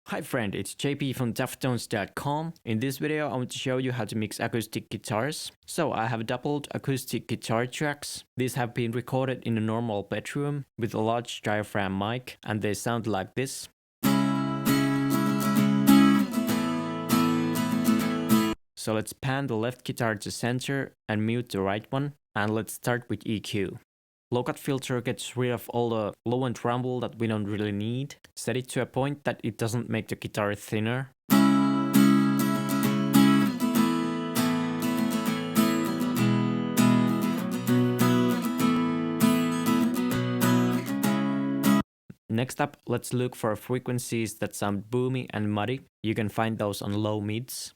Hi friend, it's JP from DuffTones.com. In this video I want to show you how to mix acoustic guitars. So I have doubled acoustic guitar tracks. These have been recorded in a normal bedroom with a large diaphragm mic and they sound like this. So let's pan the left guitar to center and mute the right one, and let's start with EQ. Low-cut filter gets rid of all the low-end rumble that we don't really need. Set it to a point that it doesn't make the guitar thinner. Next up, let's look for frequencies that sound boomy and muddy. You can find those on low mids.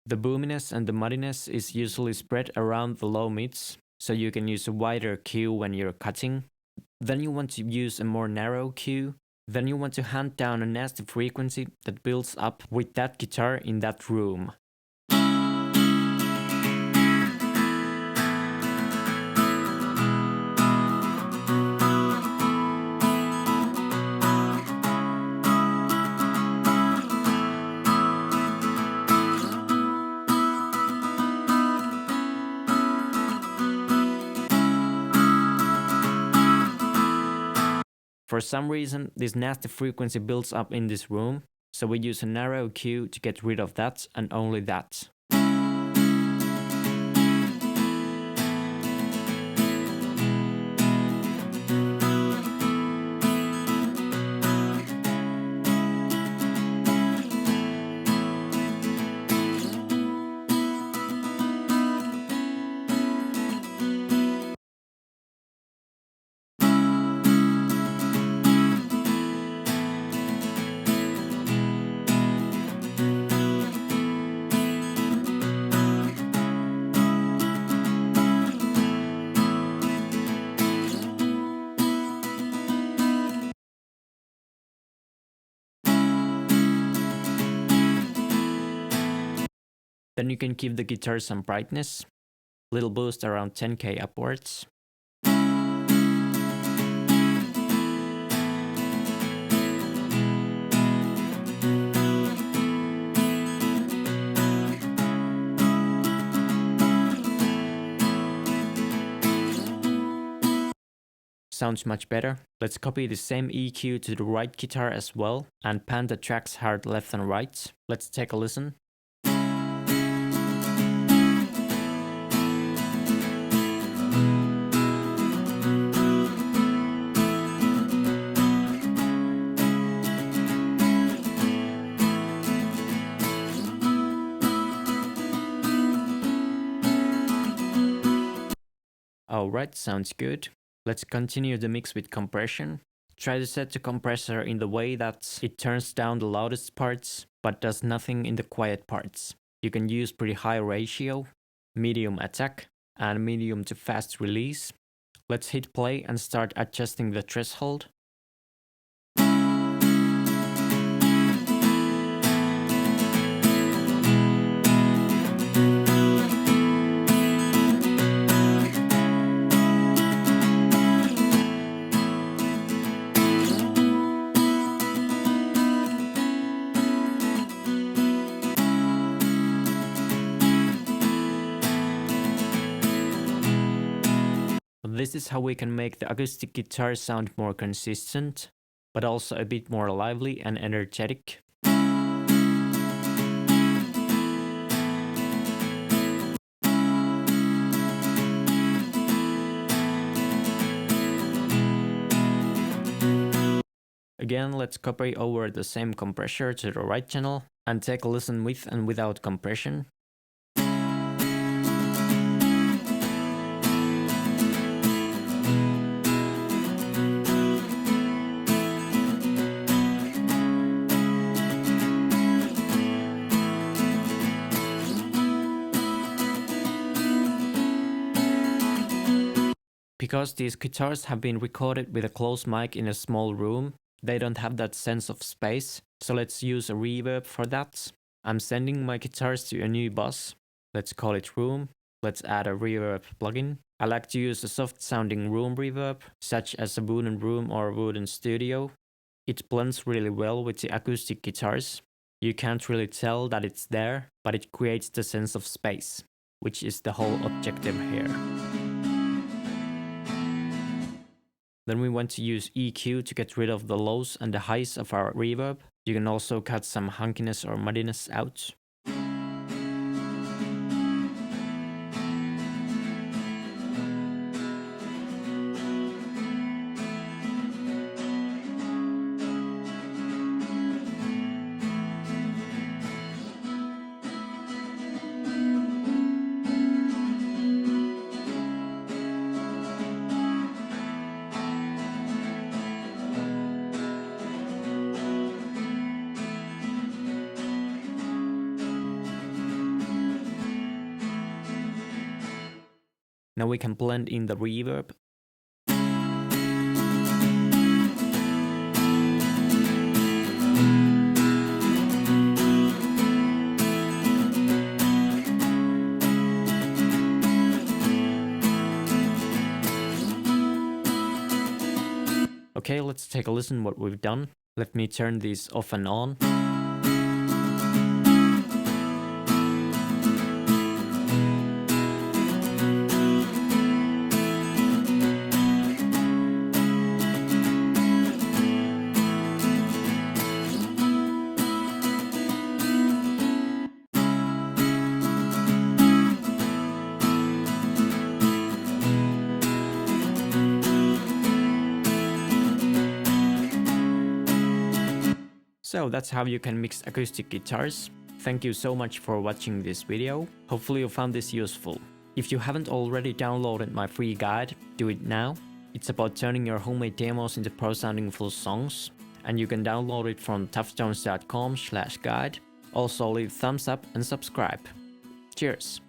The boominess and the muddiness is usually spread around the low mids, so you can use a wider Q when you're cutting. Then you want to use a more narrow Q. Then you want to hand down a nasty frequency that builds up with that guitar in that room. For some reason, this nasty frequency builds up in this room, so we use a narrow Q to get rid of that and only that. Then you can give the guitar some brightness, little boost around 10k upwards. Sounds much better. Let's copy the same EQ to the right guitar as well and pan the tracks hard left and right. Let's take a listen. Alright, sounds good. Let's continue the mix with compression. Try to set the compressor in the way that it turns down the loudest parts, but does nothing in the quiet parts. You can use pretty high ratio, medium attack, and medium to fast release. Let's hit play and start adjusting the threshold. This is how we can make the acoustic guitar sound more consistent, but also a bit more lively and energetic. Again, let's copy over the same compressor to the right channel and take a listen with and without compression. Because these guitars have been recorded with a close mic in a small room, they don't have that sense of space, so let's use a reverb for that. I'm sending my guitars to a new bus. Let's call it room. Let's add a reverb plugin. I like to use a soft sounding room reverb, such as a wooden room or a wooden studio. It blends really well with the acoustic guitars. You can't really tell that it's there, but it creates the sense of space, which is the whole objective here. Then we want to use EQ to get rid of the lows and the highs of our reverb. You can also cut some hunkiness or muddiness out. Now we can blend in the reverb. Okay, let's take a listen what we've done. Let me turn these off and on. So that's how you can mix acoustic guitars. Thank you so much for watching this video. Hopefully you found this useful. If you haven't already downloaded my free guide, do it now. It's about turning your homemade demos into pro-sounding full songs, and you can download it from toughstones.com/guide. Also leave thumbs up and subscribe. Cheers!